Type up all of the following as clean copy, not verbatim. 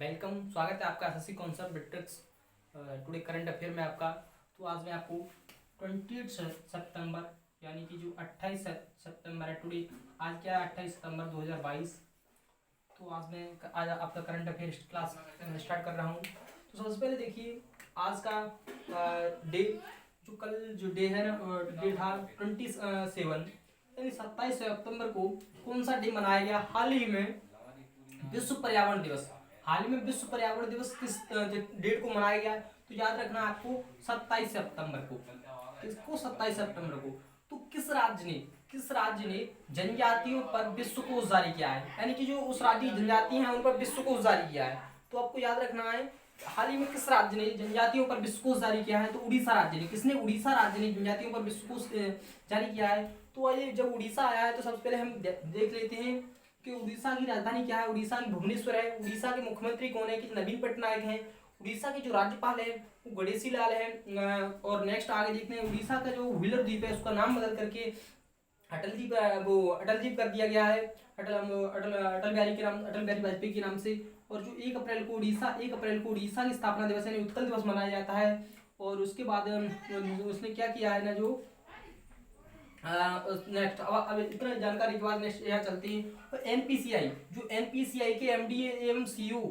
Welcome, स्वागत है आपका एसएससी कॉन्सेप्ट बिट्रिक्स टुडे करंट अफेयर में आपका। तो आज मैं आपको 28 सितंबर यानी कि जो 28 सितंबर है टुडे, आज क्या है 28 सितंबर 2022। तो आज आपका करंट अफेयर क्लास स्टार्ट कर रहा हूँ। तो सबसे पहले देखिए आज का डे, जो कल जो डे है ना, डे था 27 यानी 27 सितंबर को कौन सा डे मनाया गया? हाल ही में विश्व पर्यावरण दिवस। हाल ही में विश्व पर्यावरण दिवस किस डेट को मनाया गया? तो याद रखना आपको 27 सितंबर को। किसको? 27 सितंबर को। तो किस राज्य ने जनजातियों पर विश्व कोष जारी किया है? यानी कि जो उस राज्य की जनजातियां हैं उन पर विश्व कोष जारी किया है। तो आपको याद रखना है हाल ही में किस राज्य ने जनजातियों पर विश्व कोष जारी किया है? तो उड़ीसा राज्य ने। किसने? उड़ीसा राज्य ने जनजातियों पर विश्व कोष जारी किया है। तो ये जब उड़ीसा आया है तो सबसे पहले हम देख लेते हैं कि उड़ीसा की राजधानी क्या है। उड़ीसा की भुवनेश्वर है। उड़ीसा के मुख्यमंत्री कौन है? कि नवीन पटनायक हैं। उड़ीसा के जो राज्यपाल है वो गणेशी लाल है। और नेक्स्ट आगे देखते हैं, उड़ीसा का जो व्हीलर द्वीप है उसका नाम बदल करके अटल द्वीप कर दिया गया है, अटल बिहारी वाजपेयी के नाम से। और जो 1 अप्रैल को उड़ीसा की स्थापना दिवस यानी उत्कल दिवस मनाया जाता है। और उसके बाद उसने क्या किया है ना, जो नेक्स्ट अब इतना जानकारी के बाद नेक्स्ट यहाँ चलती है। तो एनपीसीआई, जो एनपीसीआई के एमडी एवं सीईओ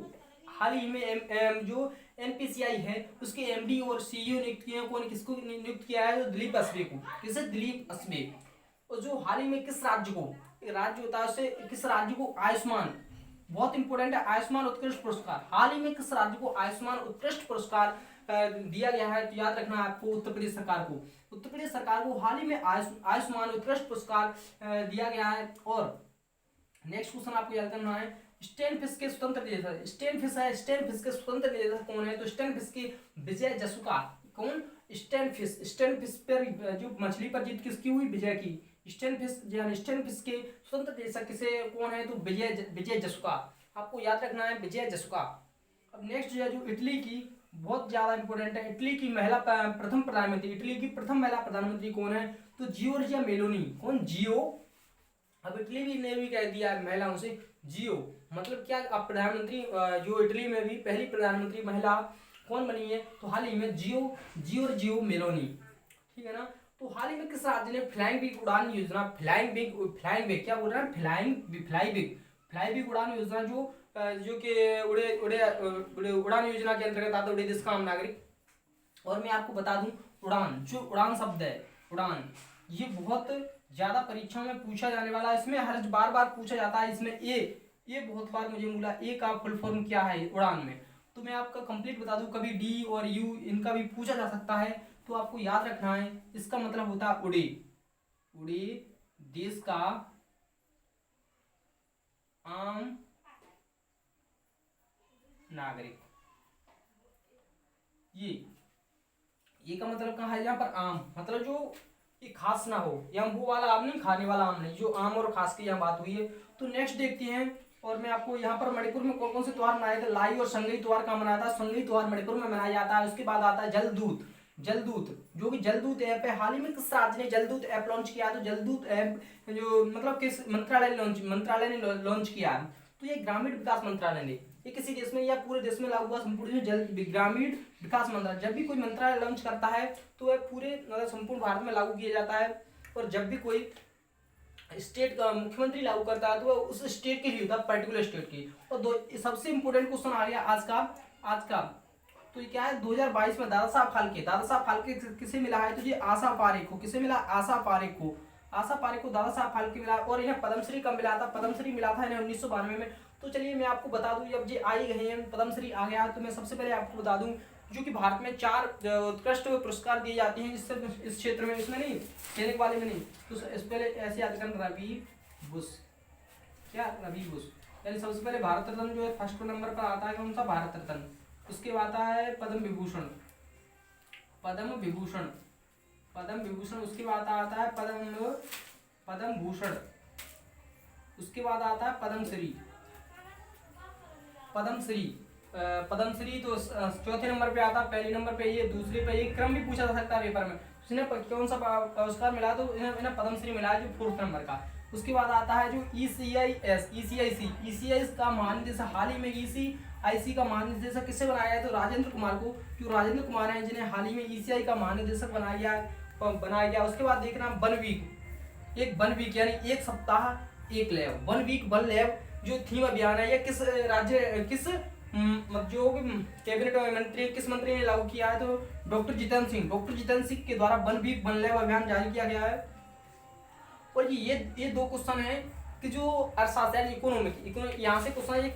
हाल ही में जो एनपीसीआई है उसके एमडी और सीईओ नियुक्त किए हैं। कौन? किसको नियुक्त किया है? तो दिलीप अस्बे को। किसे? दिलीप अस्बे। और जो हाल ही में किस राज्य को, राज्य होता है उससे किस राज्य को आयुष्मान, बहुत इंपॉर्टेंट है, आयुष्मान उत्कृष्ट पुरस्कार, हाल ही में किस राज्य को आयुष्मान उत्कृष्ट पुरस्कार दिया गया है? तो याद रखना है आपको उत्तर प्रदेश सरकार को। उत्तर प्रदेश सरकार को हाल ही में आयुष्मान उत्कृष्ट पुरस्कार दिया गया है। और नेक्स्ट क्वेश्चन आपको याद करना है, स्टेनफिश के स्वतंत्र निदेशक, स्टेनफिश के स्वतंत्र निदेशक कौन है? तो स्टेनफिश के विजय जसुका। कौन? स्टेनफिश पर जो मछली पर जीत किसकी हुई? विजय की। स्टेनफिश के स्वतंत्र निदेशक किसे कौन है? तो विजय जसुका। आपको याद रखना है विजय जसुका। अब नेक्स्ट जो इटली की बहुत ज्यादा इंपॉर्टेंट है, इटली की प्रथम महिला प्रधानमंत्री कौन है? तो जियोर्जिया मेलोनी। कौन? जियो। अब इटली भी ने भी कह दिया महिलाओं से जियो, मतलब क्या? अब प्रधानमंत्री जो इटली में भी पहली प्रधानमंत्री महिला कौन बनी है? तो हाल ही में जियोर्जियो मेलोनी। ठीक है ना। तो हाल ही में किस राज्य ने फ्लाइंग बिग उड़ान योजना, फ्लाइंग बिग क्या बोल रहा है? फ्लाई बिग उड़ान योजना जो कि उड़ान योजना के अंतर्गत आता है, उड़े देश का आम नागरिक। और मैं आपको बता दूं, उड़ान, जो उड़ान शब्द है, उड़ान, ये बहुत ज्यादा परीक्षा में पूछा जाने वाला है। इसमें हर बार पूछा जाता है। इसमें ये बहुत बार मुझे मिला, ए का फुल फॉर्म क्या है उड़ान में। तो मैं आपका कंप्लीट बता दूं, कभी डी और यू इनका भी पूछा जा सकता है। तो आपको याद रखना है इसका मतलब होता है उड़े देश का आम नागरिक। ये का मतलब कहाँ है? यहाँ पर आम मतलब जो ये खास ना हो, यहाँ वो वाला आम नहीं, खाने वाला आम नहीं, जो आम और खास की यहाँ बात हुई है। तो नेक्स्ट देखते हैं। और मैं आपको यहाँ पर मणिपुर में कौन कौन से त्योहार मनाए थे? लाई और संगई त्योहार कहाँ मनाया था? संगई त्योहार मणिपुर में मनाया जाता है। उसके बाद आता है जलदूत, जो कि जलदूत ऐप है। हाल ही में किस राज्य ने जलदूत ऐप लॉन्च किया? तो जलदूत ऐप जो मतलब किस मंत्रालय ने लॉन्च किया? तो ये ग्रामीण विकास मंत्रालय ने। ये किसी देश में या पूरे देश में लागू हुआ संपूर्ण जल ग्रामीण विकास मंत्रालय। जब भी कोई मंत्रालय लॉन्च करता है तो वह पूरे संपूर्ण भारत में लागू किया जाता है। और जब भी कोई स्टेट का मुख्यमंत्री लागू करता है तो वह उस स्टेट के लिए होता है, पर्टिकुलर स्टेट की। और सबसे इंपोर्टेंट क्वेश्चन आ गया आज का। तो ये क्या है? 2022 में दादा साहब फाल्के किसे मिला है? तो ये आशा पारेख को। किसे मिला? आशा पारेख को दादा साहब फाल्के मिला। और इन्हें पद्मश्री कब मिला था? पद्मश्री मिला था इन्हें 1992 में। तो चलिए मैं आपको बता दूं, जब ये आई गए हैं पद्मश्री आ गया, तो मैं सबसे पहले आपको बता दूं जो कि भारत में 4 उत्कृष्ट पुरस्कार दिए जाते हैं इस क्षेत्र में, इसमें नहीं, सैनिक वाले में नहीं। तो इस पहले ऐसे याद करना, रवि बुश। यानी सबसे पहले भारत रत्न जो है फर्स्ट नंबर पर आता है। कौन सा? भारत रत्न। उसके बाद आता है पद्म विभूषण। उसके बाद आता है पद्म भूषण। उसके बाद आता है पद्मश्री तो चौथे नंबर पे आता है। पहले नंबर पे ये, दूसरे पे ये, क्रम भी पूछा जा सकता है पेपर में। उसने कौन सा पुरस्कार मिला? तो इन्हें पद्मश्री मिला है जो 4th नंबर का। उसके बाद आता है जो ECIC का महानिदेशक, हाल ही में ECIC का महानिदेशक किससे बनाया है, तो राजेंद्र कुमार को, जो राजेंद्र कुमार हैं जिन्हें हाल ही में ECI का महानिदेशक बनाया गया। उसके बाद देखना वन वीक, वन वीक यानी एक सप्ताह एक lab, one week one lab जो थीम अभियान है, ये किस राज्य जो कैबिनेट मंत्री, किस मंत्री ने लागू किया है, तो डॉक्टर जितेंद्र सिंह के द्वारा वन वीक वन लैब अभियान जारी किया गया है। और ये दो क्वेश्चन है कि जो अर्थशास्त्र इकोनॉमिक, यहाँ से क्वेश्चन ये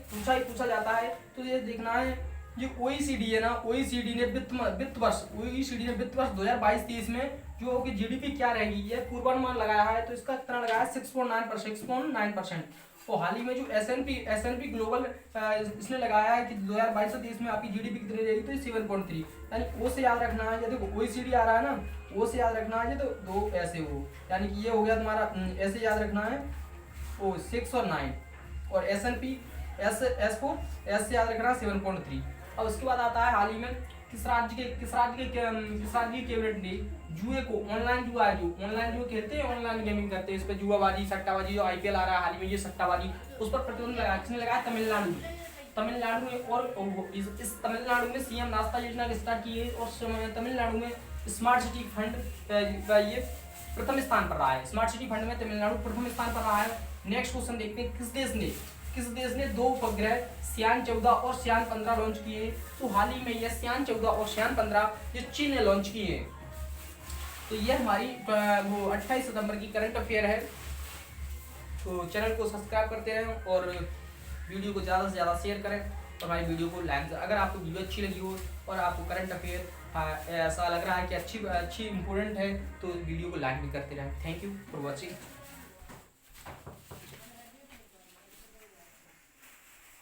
पूछा जाता है, तो ये देखना है ये OECD है ना, OECD ने वित्त वर्ष 2022-23 में जो कि GDP क्या रहेगी, ये पूर्वानुमान लगाया है, तो इसका कितना लगाया है 6.9%। और हाल ही में जो S&P ग्लोबल इसने लगाया है कि 2022-23 में आपकी GDP कितनी रहेगी, तो 7.3, यानी O से याद रखना है। ये देखो OECD आ रहा है ना, O से याद रखना है, ये तो दो ऐसे हो, यानी कि ये हो गया तुम्हारा, ऐसे याद रखना है O 6 और 9, और S&P S से याद रखना है 7.3। और उसके बाद आता है हाल ही में किस राज्य की कैबिनेट ने जुए को, ऑनलाइन जुआ है, जो ऑनलाइन जुआ खेलते हैं, ऑनलाइन गेमिंग करते हैं, इस पर जुआबाजी सट्टाबाजी, जो IPL आ रहा है हाल ही में, ये सट्टाबाजी, उस पर प्रतिबंध लगाया। किसने लगाया, तमिलनाडु में। और इस तमिलनाडु में CM नाश्ता योजना स्टार्ट की है, और तमिलनाडु में स्मार्ट सिटी फंड का ये प्रथम स्थान पर रहा है। स्मार्ट सिटी फंड में तमिलनाडु प्रथम स्थान पर रहा है। नेक्स्ट क्वेश्चन देखते हैं, किस देश ने 2 उपग्रह श्यान 14 और श्यान 15 लॉन्च किए। तो हाल ही में ये श्यान 14 और श्यान 15 ये चीन ने लॉन्च किए हैं। तो ये हमारी वो 28 सितंबर की करंट अफेयर है। तो चैनल को सब्सक्राइब करते रहें और वीडियो को ज़्यादा से ज़्यादा शेयर करें, और हमारी वीडियो को लाइक, अगर आपको वीडियो अच्छी लगी हो और आपको करंट अफेयर ऐसा लग रहा है कि अच्छी इंपॉर्टेंट है, तो वीडियो को लाइक भी करते रहें। Thank you for watching.